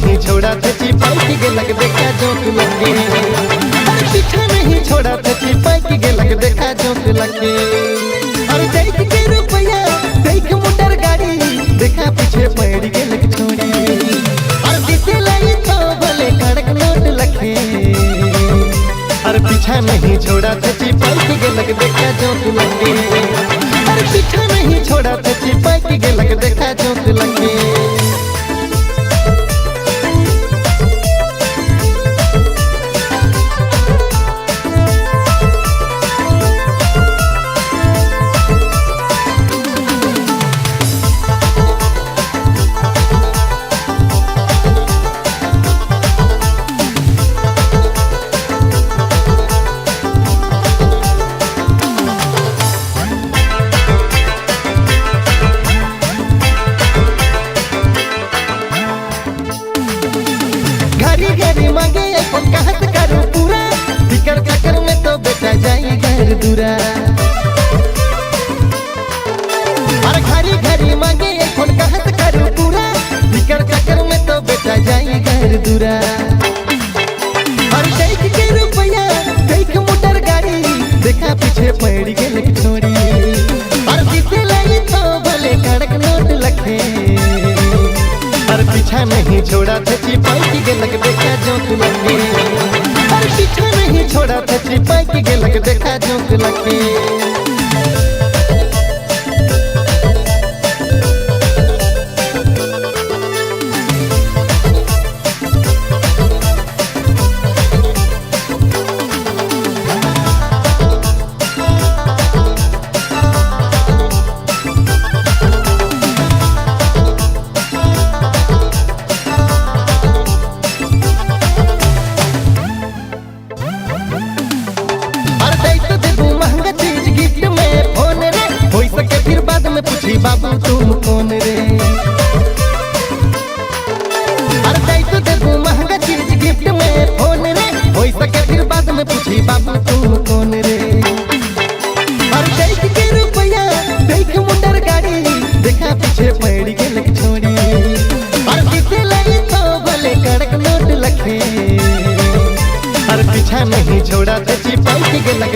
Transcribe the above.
नहीं छोड़ा था चिपाई की गेलक देखा जोक लगे। अरे पीछा नहीं छोड़ा था चिपाई की गेलक देखा जोक लगे। अरे देख के रुपया देख मोटर गाड़ी देखा पीछे पड़ गेलक छोड़ी। अरे दिसे लाई तो भले कड़क नोट लखे। अरे पीछा नहीं छोड़ा था चिपाई की गेलक देखा जोक लगे। अरे पीछा नहीं छोड़ा था चिपाई की गेलक देखा जोक लगे। घरी घरी मांगे अपन कहत करूं पूरा। फिकर चक्कर में तो बेटा जाई घर दूरा। अरे घरी घरी मांगे अपन कहत करूं पूरा। फिकर चक्कर में तो बेटा जाई घर दूरा। अरे देख के रुपया देख मोटर गाड़ी देखा पीछे पड़ गेल छोड़ी। अरे दिसे लाई तो भले कड़क नोट लखे। अरे पीछा नहीं छोड़ा था चिपाई की गेलक देखा जोक लगे। अरे पीछा नहीं छोड़ा था चिपाई की गेलक देखा जोक लगे। पूछी बाबू तुम कौन रे। अरे दाई तो देबू महंगा चीज गिफ्ट में फोन रे। हो सके फिर बाद में पूछी बाबू तुम कौन रे। अरे देख के रुपया देख मोटर गाड़ी देखा पीछे पड़ गेलक छोड़ी। अरे दिसे लाई तो भले कड़क नोट लखे। अरे पीछा नहीं छोड़ा था चिपाई की गेलक